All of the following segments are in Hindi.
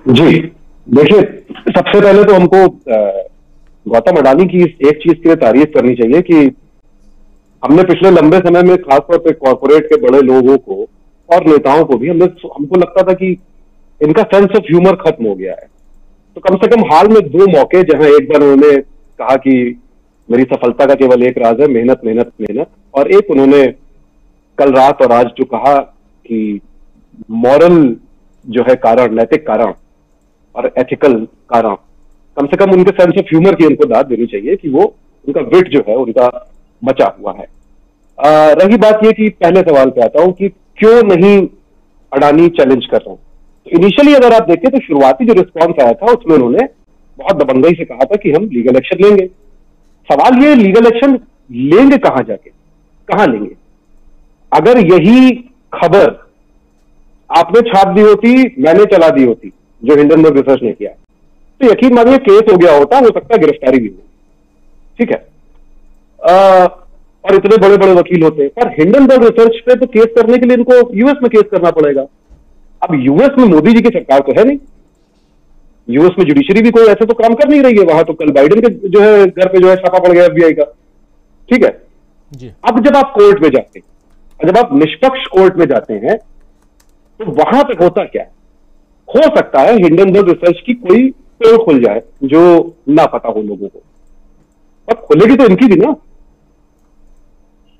जी देखिए, सबसे पहले तो हमको गौतम अडानी की एक चीज के लिए तारीफ करनी चाहिए कि हमने पिछले लंबे समय में खासतौर पे कॉर्पोरेट के बड़े लोगों को और नेताओं को भी हमको लगता था कि इनका सेंस ऑफ ह्यूमर खत्म हो गया है। तो कम से कम हाल में दो मौके, जहां एक बार उन्होंने कहा कि मेरी सफलता का केवल एक राज है मेहनत मेहनत मेहनत, और एक उन्होंने कल रात और आज जो कहा कि मॉरल जो है कारण, नैतिक कारण और एथिकल कारण, कम से कम उनके सेंस ऑफ ह्यूमर की उनको दाद देनी चाहिए कि वो उनका विट जो है उनका बचा हुआ है। रही बात ये कि पहले सवाल पे आता हूं कि क्यों नहीं अडानी चैलेंज कर रहे हैं। तो इनिशियली अगर आप देखें तो शुरुआती जो रिस्पॉन्स आया था उसमें उन्होंने बहुत दबंगई से कहा था कि हम लीगल एक्शन लेंगे। सवाल ये, लीगल एक्शन लेंगे कहां जाके, कहां लेंगे? अगर यही खबर आपने छाप दी होती, मैंने चला दी होती, जो हिंडनबर्ग रिसर्च ने किया, तो यकीन मानिए केस हो गया होता, हो सकता है गिरफ्तारी भी हो। ठीक है, और इतने बड़े बड़े वकील होते हैं, पर हिंडनबर्ग रिसर्च पे तो केस करने के लिए इनको यूएस में केस करना पड़ेगा। अब यूएस में मोदी जी की सरकार तो है नहीं, यूएस में जुडिशरी भी कोई ऐसे तो काम कर नहीं रही है। वहां तो कल बाइडेन के जो है घर पे जो है छापा पड़ गया एफबीआई का। ठीक है जी। अब जब आप कोर्ट में जाते हैं, जब आप निष्पक्ष कोर्ट में जाते हैं, तो वहां तक होता क्या है? हो सकता है हिंडनबर्ग रिसर्च की कोई पोल खुल जाए जो ना पता हो लोगों को, पर खुलेगी तो इनकी भी ना,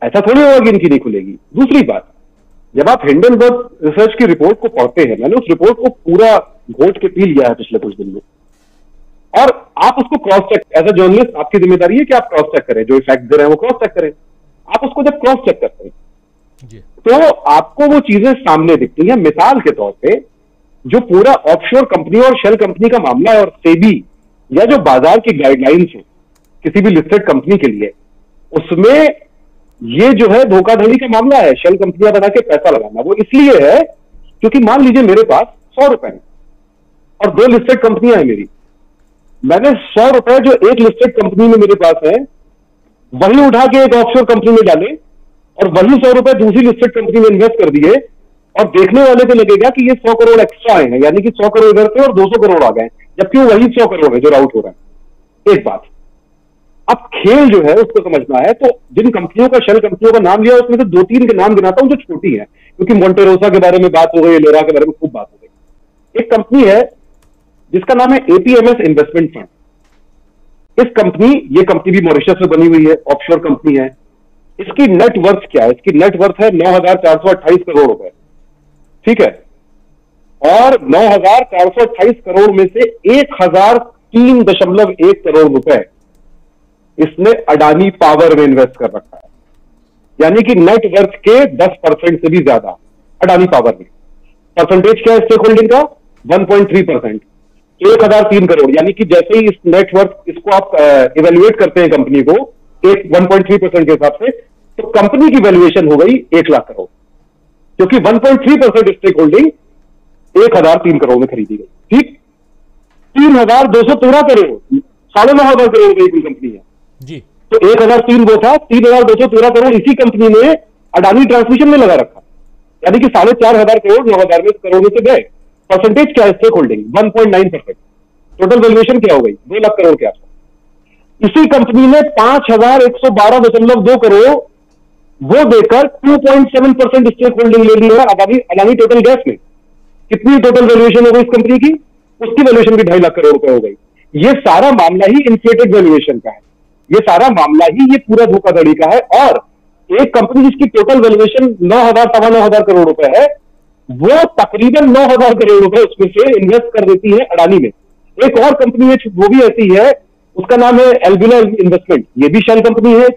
ऐसा थोड़ी होगा कि इनकी नहीं खुलेगी। दूसरी बात, जब आप हिंडनबर्ग रिसर्च की रिपोर्ट को पढ़ते हैं, मैंने उस रिपोर्ट को पूरा घोट के पी लिया है पिछले कुछ दिन में, और आप उसको cross check, as a journalist आपकी जिम्मेदारी है कि आप क्रॉस चेक करें, जो फैक्ट दे रहे हैं वो क्रॉस चेक करें। आप उसको जब क्रॉस चेक करते हैं तो आपको वो चीजें सामने दिखती हैं। मिसाल के तौर पे जो पूरा ऑफशोर कंपनी और शेल कंपनी का मामला है, और सेबी या जो बाजार की गाइडलाइंस है किसी भी लिस्टेड कंपनी के लिए, उसमें ये जो है धोखाधड़ी का मामला है, शेल कंपनियां बना के पैसा लगाना। वो इसलिए है क्योंकि मान लीजिए मेरे पास 100 रुपए हैं और दो लिस्टेड कंपनियां हैं मेरी, मैंने 100 रुपए जो एक लिस्टेड कंपनी में मेरे पास है वही उठा के एक ऑफशोर कंपनी में डाले, और वही 100 रुपए दूसरी लिस्टेड कंपनी में इन्वेस्ट कर दिए, और देखने वाले को लगेगा कि ये 100 करोड़ एक्स्ट्रा आए हैं, यानी कि 100 करोड़ इधर से और 200 करोड़ आ गए, जबकि वही 100 करोड़ है जो राउट हो रहा है। एक बात, अब खेल जो है उसको समझना है। तो जिन कंपनियों का, शेल कंपनियों का नाम लिया, उसमें से 2-3 के नाम गिनाता हूं जो छोटी है, क्योंकि मोंटेरोसा के बारे में बात हो गई, लोरा के बारे में खूब बात हो गई। एक कंपनी है जिसका नाम है एपीएमएस इन्वेस्टमेंट फंड। इस कंपनी, ये कंपनी भी मॉरिशस में बनी हुई है, ऑफशोर कंपनी है। इसकी नेट वर्थ क्या है? इसकी नेट वर्थ है 9,428 करोड़ रुपए। ठीक है, और 9,428 करोड़ में से 1,003.1 करोड़ रुपए इसने अडानी पावर में इन्वेस्ट कर रखा है, यानी कि नेट वर्थ के 10% से भी ज्यादा अडानी पावर में। परसेंटेज क्या है स्टेक होल्डिंग का? 1.3%। 1,003 करोड़, यानी कि जैसे ही इस नेट वर्थ, इसको आप इवेल्युएट करते हैं कंपनी को एक 1.3% के हिसाब से, तो कंपनी की वैल्यूएशन हो गई 1 लाख करोड़, क्योंकि 1.3% स्टेक होल्डिंग 1,003 करोड़ में खरीदी गई। ठीक, 3,213 करोड़, 9,500 करोड़ की कुल कंपनी है जी। तो 1,003 वो था, 3,213 करोड़ इसी कंपनी ने अडानी ट्रांसमिशन में लगा रखा, यानी कि 4,500 करोड़ 9,000 करोड़ में से गए। परसेंटेज क्या है स्टेक होल्डिंग? 1.9%। टोटल वैल्यूएशन क्या हो गई? 2 लाख करोड़ के आसपास। इसी कंपनी ने 5,112.2 करोड़ वो देकर 2.7% स्टेक होल्डिंग ले ली है अडानी टोटल गैस में। कितनी टोटल वैल्यूएशन हो गई इस कंपनी की? उसकी वैल्यूएशन भी 2.5 लाख करोड़ रुपए हो गई। ये सारा मामला ही इन्फ्लेटेड वैल्यूएशन का है, ये सारा मामला ही ये पूरा धोखाधड़ी का है। और एक कंपनी जिसकी टोटल वैल्यूएशन 9,000-9,500 करोड़ रुपए है, वो तकरीबन 9,000 करोड़ रुपए उसमें से इन्वेस्ट कर देती है अडानी में। एक और कंपनी है वो भी ऐसी है, उसका नाम है एल्बिना इन्वेस्टमेंट, ये भी शेल कंपनी है।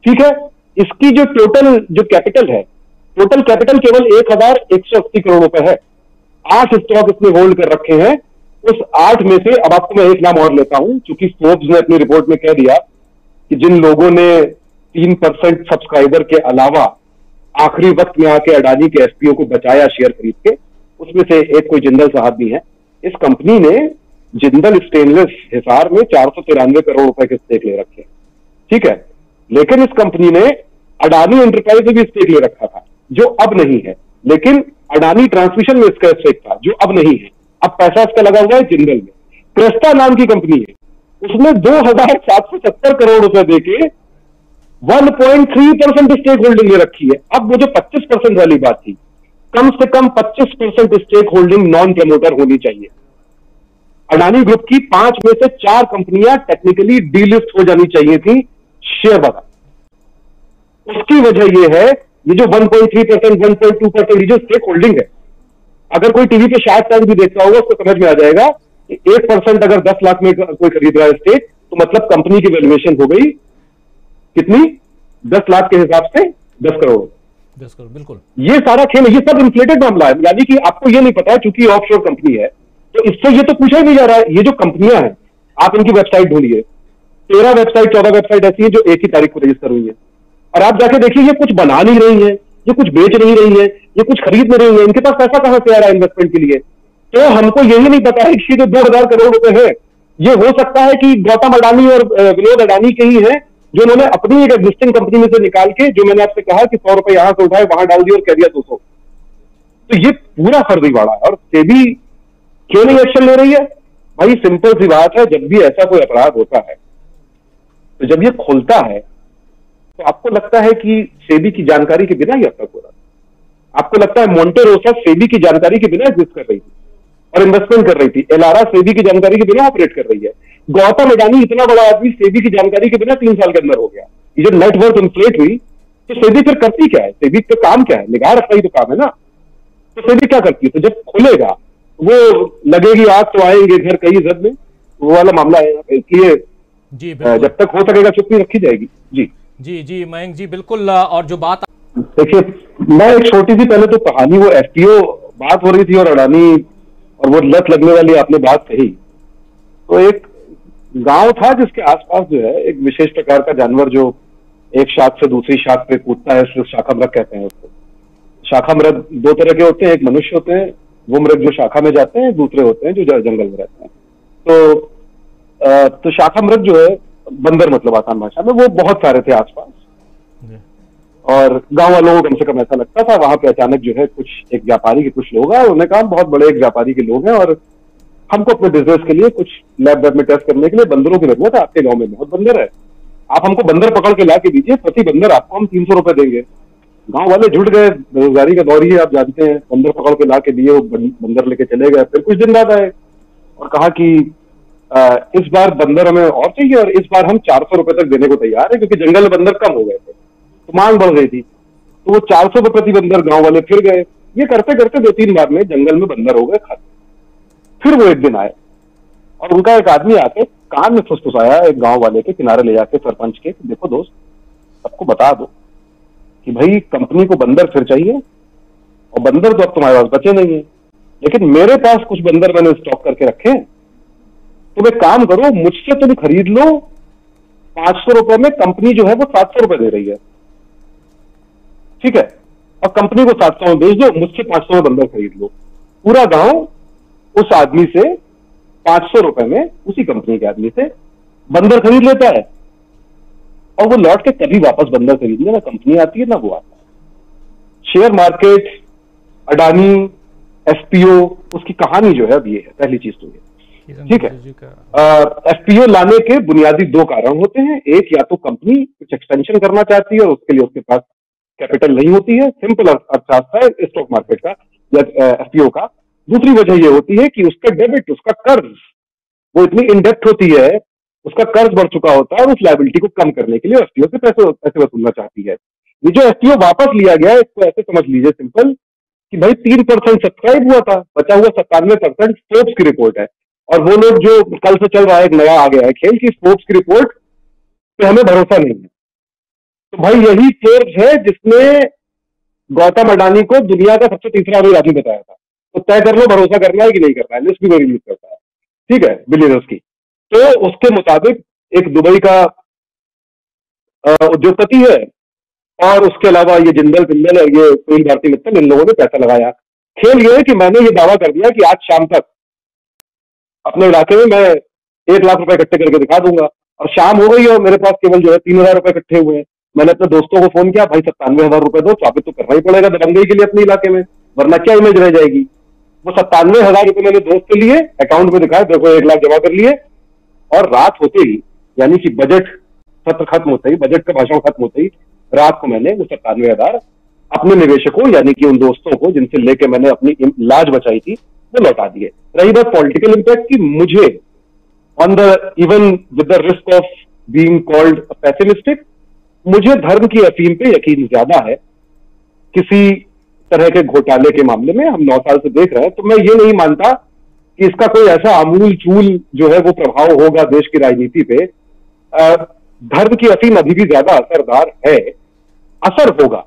ठीक है, इसकी जो टोटल जो कैपिटल है, टोटल कैपिटल केवल 1,180 करोड़ रुपए है। 8 स्टॉक इसने होल्ड कर रखे हैं। उस 8 में से अब आपको मैं एक नाम और लेता हूं, क्योंकि फोर्ब्स ने अपनी रिपोर्ट में कह दिया कि जिन लोगों ने 3% सब्सक्राइबर के अलावा आखिरी वक्त में आके अडानी के एसपीओ को बचाया शेयर खरीद के, उसमें से एक कोई जिंदल साहब भी है। इस कंपनी ने जिंदल स्टेनलेस हिसार में 493 करोड़ रुपए के स्टेक ले रखे। ठीक है, लेकिन इस कंपनी ने अडानी एंटरप्राइज में भी स्टेक ले रखा था, जो अब नहीं है। लेकिन अडानी ट्रांसमिशन में इसका स्टेक था, जो अब नहीं है। अब पैसा इसका लगा हुआ है जिंदल में। क्रेस्टा नाम की कंपनी है, उसने 2,770 करोड़ रुपए देके 1.3% स्टेक होल्डिंग ले रखी है। अब वो जो 25% वाली बात थी, कम से कम 25% स्टेक होल्डिंग नॉन प्रमोटर होनी चाहिए। अडानी ग्रुप की 5 में से 4 कंपनियां टेक्निकली डीलिस्ट हो जानी चाहिए थी शेयर बाजार। उसकी वजह यह है, ये जो 1.3%, 1.2% ये जो स्टेक होल्डिंग है, अगर कोई टीवी पे शार्क टैंक भी देखता होगा उसको समझ में आ जाएगा कि 1% अगर 10 लाख में कोई खरीद रहा है स्टेक, तो मतलब कंपनी की वैल्यूएशन हो गई कितनी? 10 लाख के हिसाब से 10 करोड़। 10 करोड़, बिल्कुल। ये सारा खेल, ये सब इन्फ्लेटेड मामला है, यानी कि आपको ये नहीं पता है, चूंकि ऑफशोर कंपनी है तो इससे ये तो पूछा ही नहीं जा रहा है। ये जो कंपनियां हैं, आप इनकी वेबसाइट ढूंढिए, 13 वेबसाइट 14 वेबसाइट ऐसी है जो एक ही तारीख को रजिस्टर हुई है, और आप जाके देखिए ये कुछ बना नहीं रही है, ये कुछ बेच नहीं रही है, ये कुछ खरीद नहीं रही है, इनके पास पैसा कहां से आ रहा है इन्वेस्टमेंट के लिए? तो हमको यही नहीं पता है कि जो 2,000 करोड़ रुपए है, ये हो सकता है कि गौतम अडानी और विनोद अडानी के ही है, जो उन्होंने अपनी एक एग्जिस्टिंग कंपनी में से निकाल के, जो मैंने आपसे कहा कि 100 रुपए यहां से उठाए वहां डाल दिए और कह दिया 200। तो ये पूरा फर्जीवाड़ा है। और सेबी क्यों नहीं एक्शन ले रही है? भाई सिंपल सी बात है, जब भी ऐसा कोई अपराध होता है, तो जब ये खुलता है तो आपको लगता है कि सेबी की जानकारी के बिना ही अब तक हो रहा है। आपको लगता है मोंटे रोसा सेबी की जानकारी के बिना एग्जिस्ट कर रही थी और इन्वेस्टमेंट कर रही थी, एलारा सेबी की जानकारी के बिना ऑपरेट कर रही है, गौतम अडानी इतना बड़ा आदमी सेबी की जानकारी के बिना 3 साल के अंदर हो गया। ये जो नेटवर्थ इन्फ्लेट हुई, तो सेबी फिर करती क्या है? सेबी का काम क्या है? निगाह रखना ही तो काम है ना। तो सेबी क्या करती है? तो जब खुलेगा वो लगेगी आग तो आएंगे घर कई जद में, वो वाला मामला है। इसलिए जी जब तक हो सकेगा चुप्पी रखी जाएगी। जी जी जी मयंक जी, बिल्कुल। और जो बात देखिए, मैं एक छोटी सी पहले तो कहानी, वो एफपीओ बात हो रही थी और अडानी और वो लत लगने वाली आपने बात कही, तो एक गांव था जिसके आसपास जो है एक विशेष प्रकार का जानवर जो एक शाख से दूसरी शाख पे कूदता है, उसको शाखा मृग कहते हैं। उसको शाखा मृग 2 तरह के होते हैं, एक मनुष्य होते हैं, वो मृग जो शाखा में जाते हैं, दूसरे होते हैं जो जंगल में रहते हैं। तो शाखा मृग जो है, बंदर मतलब आसान भाषा में, वो बहुत सारे थे आसपास, और गांव वालों को कम से कम ऐसा लगता था। वहां पे अचानक जो है कुछ एक व्यापारी के कुछ लोग आए, उन्होंने कहा बहुत बड़े एक व्यापारी के लोग हैं और हमको अपने बिजनेस के लिए कुछ लैब में टेस्ट करने के लिए बंदरों की जरूरत है, आपके गांव में बहुत बंदर है, आप हमको बंदर पकड़ के ला के दीजिए, प्रति बंदर आपको हम 300 रुपए देंगे। गांव वाले जुट गए, बेरोजगारी का दौर ही आप जानते हैं, बंदर पकड़ के ला के दिए, वो बंदर लेके चले गए। फिर कुछ दिन बाद आए और कहा कि इस बार बंदर हमें और चाहिए, और इस बार हम 400 रुपए तक देने को तैयार है, क्योंकि जंगल में बंदर कम हो गए थे तो मांग बढ़ गई थी। तो वो 400 रुपए प्रति बंदर गांव वाले फिर गए। ये करते करते 2-3 बार में जंगल में बंदर हो गए खाते। फिर वो एक दिन आए और उनका एक आदमी आके कान में फुसफुसाया एक गांव वाले के, किनारे ले जाके सरपंच के, देखो दोस्त, सबको बता दो कि भाई कंपनी को बंदर फिर चाहिए, और बंदर तो अब तुम्हारे पास बचे नहीं है, लेकिन मेरे पास कुछ बंदर मैंने स्टॉक करके रखे हैं। तुम एक काम करो, मुझसे तुम खरीद लो 500 रुपए में, कंपनी जो है वो 700 रुपए दे रही है, ठीक है, और कंपनी को 700 में बेच दो, मुझसे 500 में बंदर खरीद लो। पूरा गांव उस आदमी से 500 रुपए में, उसी कंपनी के आदमी से बंदर खरीद लेता है, और वो लौट के कभी वापस बंदर खरीदने ना कंपनी आती है ना वो आता है। शेयर मार्केट, अडानी, एफपीओ, उसकी कहानी जो है अब ये है। पहली चीज तो ये, ठीक है। एफपीओ लाने के बुनियादी 2 कारण होते हैं। एक, या तो कंपनी कुछ एक्सपेंशन करना चाहती है और उसके लिए उसके पास कैपिटल नहीं होती है, सिंपल अर्थशास्त्र है स्टॉक मार्केट का या एफपीओ का। दूसरी वजह यह होती है कि उसका डेबिट, उसका कर्ज, वो इतनी इनडेप्ट होती है, उसका कर्ज बढ़ चुका होता है, और उस लायबिलिटी को कम करने के लिए एफपीओ से पैसे वसूलना चाहती है। ये जो एफपीओ वापस लिया गया है, इसको ऐसे समझ लीजिए सिंपल कि भाई 3% सब्सक्राइब हुआ था, बचा हुआ 97% फोर्ब्स की रिपोर्ट है, और वो लोग जो कल से चल रहा है, एक नया आ गया है खेल की फोर्ब्स की रिपोर्ट पे हमें भरोसा नहीं है। तो भाई यही फोर्ब्स है जिसने गौतम अडानी को दुनिया का सबसे तीसरा अमीर आदमी बताया था। तो तय कर लो भरोसा करना है कि नहीं करना है, लिस्ट भी वो रिलीज करता है, ठीक है, बिलियनर्स की। तो उसके मुताबिक एक दुबई का उद्योगपति है, और उसके अलावा ये जिंदल पिंदल और ये सुनील भारती मित्तल, इन लोगों ने पैसा लगाया। खेल ये है कि मैंने ये दावा कर दिया कि आज शाम तक अपने इलाके में मैं 1 लाख रुपए इकट्ठे करके दिखा दूंगा, और शाम हो गई और मेरे पास केवल जो है 3,000 रुपए इकट्ठे हुए हैं। मैंने अपने दोस्तों को फोन किया, भाई 97,000 रुपए दो, साबित तो करना ही पड़ेगा दबंगई के लिए अपने इलाके में, वरना क्या इमेज रह जाएगी। वो 97,000 रुपए मैंने दोस्त से लिए, अकाउंट में दिखाया, देखो 1 लाख जमा कर लिए। और रात होते ही, यानी कि बजट सत्र खत्म होते ही, बजट का भाषण खत्म होते ही, रात को मैंने वो 97,000 अपने निवेशकों यानी कि उन दोस्तों को जिनसे लेके मैंने अपनी लाज बचाई थी वो लौटा दिए। रही बात पॉलिटिकल इंपैक्ट की, मुझे on the even with the risk of being called pessimistic, मुझे धर्म की अफीम पे यकीन ज्यादा है। किसी तरह के घोटाले के मामले में हम 9 साल से देख रहे हैं, तो मैं ये नहीं मानता कि इसका कोई ऐसा आमूल चूल जो है वो प्रभाव होगा देश की राजनीति पे। धर्म की अफीम अभी भी ज्यादा असरदार है, असर होगा,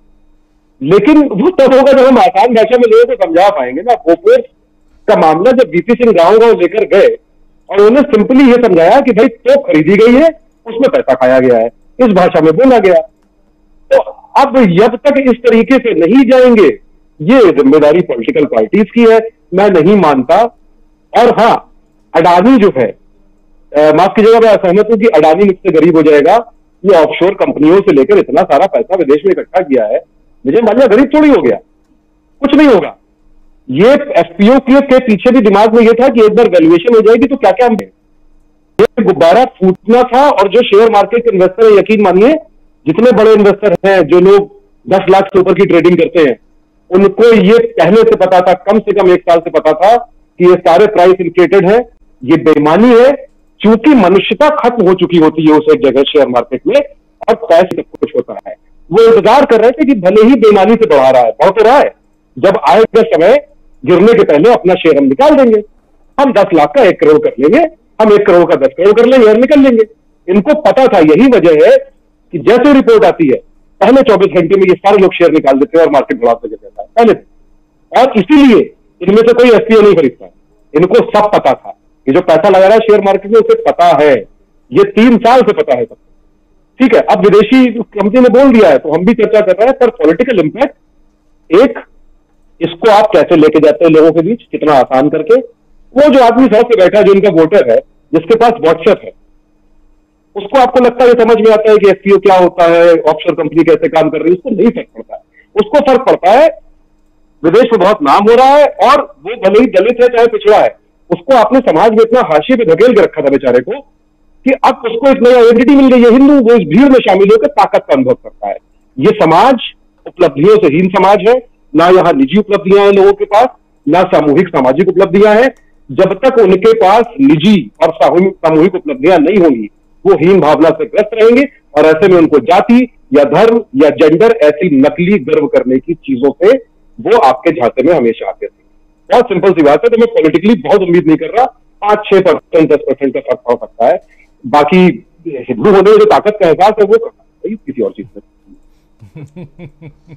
लेकिन वो तब होगा जब हम आसान भाषा में लोगों को समझा पाएंगे ना। बोफोर्स का मामला जब वीपी सिंह गांव लेकर गए और उन्होंने सिंपली ये समझाया कि भाई तो खरीदी गई है, उसमें पैसा खाया गया है, इस भाषा में बोला गया। तो अब जब तक इस तरीके से नहीं जाएंगे, ये जिम्मेदारी पॉलिटिकल पार्टीज की है, मैं नहीं मानता। और हाँ, अडानी जो है, माफ कीजिएगा मैं असहमत हूं कि अडानी मुझसे गरीब हो जाएगा। ये ऑफशोर कंपनियों से लेकर इतना सारा पैसा विदेश में इकट्ठा किया है, मुझे मानिए गरीब थोड़ी हो गया, कुछ नहीं होगा। ये एफपीओ के पीछे भी दिमाग में ये था कि एक बार वैल्यूएशन हो जाएगी तो क्या क्या ये गुब्बारा फूटना था। और जो शेयर मार्केट के इन्वेस्टर है, यकीन मानिए जितने बड़े इन्वेस्टर हैं जो लोग 10 लाख से ऊपर की ट्रेडिंग करते हैं, उनको ये पहले से पता था, कम से कम 1 साल से पता था कि ये सारे प्राइस इन्फ्लेटेड है, ये बेईमानी है। क्योंकि मनुष्यता खत्म हो चुकी होती है उस एक जगह शेयर मार्केट में, और पैसे सब कुछ होता है। वो इंतजार कर रहे थे कि भले ही बेईमानी से बढ़ा रहा है, बढ़ तो रहा है, जब आएगा समय गिरने के पहले अपना शेयर हम निकाल देंगे। हम 10 लाख का 1 करोड़ कर लेंगे, हम 1 करोड़ का 10 करोड़ कर लेंगे और निकल लेंगे। इनको पता था, यही वजह है कि जैसे रिपोर्ट आती है पहले 24 घंटे में ये सारे लोग शेयर निकाल देते हैं और मार्केट बढ़ाते जाता है पहले। और इसीलिए इनमें से कोई एफपीओ नहीं खरीदता, इनको सब पता था कि जो पैसा लगा रहा है शेयर मार्केट में उसे पता है, ये 3 साल से पता है सब। ठीक है, अब विदेशी कंपनी ने बोल दिया है तो हम भी चर्चा कर रहे हैं, पर पॉलिटिकल इंपैक्ट, एक, इसको आप कैसे लेके जाते हैं लोगों के बीच, कितना आसान करके। वो जो आदमी साथ से बैठा है, जो उनका वोटर है, जिसके पास व्हाट्सएप है, उसको आपको लगता है, समझ में आता है कि एफपीओ क्या होता है, ऑफशोर कंपनी कैसे काम कर रही है, उसको नहीं फर्क पड़ता है। उसको फर्क पड़ता है विदेश में बहुत नाम हो रहा है और वो भले ही दलित है चाहे पिछड़ा है, उसको आपने समाज में इतना हाशिए पे धकेल के रखा था बेचारे को कि अब उसको एक नई आइडेंटिटी मिल गई है हिंदू। वो इस भीड़ में शामिल होकर ताकत का अनुभव करता है। ये समाज उपलब्धियों से हीन समाज है, ना यहाँ निजी उपलब्धियां हैं लोगों के पास, ना सामूहिक सामाजिक उपलब्धियां हैं। जब तक उनके पास निजी और सामूहिक उपलब्धियां नहीं होंगी, वो हीन भावना से ग्रस्त रहेंगे और ऐसे में उनको जाति या धर्म या जेंडर ऐसी नकली गर्व करने की चीजों से वो आपके झांसे में हमेशा आते थे। बहुत सिंपल सी बात है। तो मैं पॉलिटिकली बहुत उम्मीद नहीं कर रहा, 5-6%, 10% का फर्क हो सकता है। बाकी हिंदू होने में जो ताकत का एहसास है वो किसी और चीज से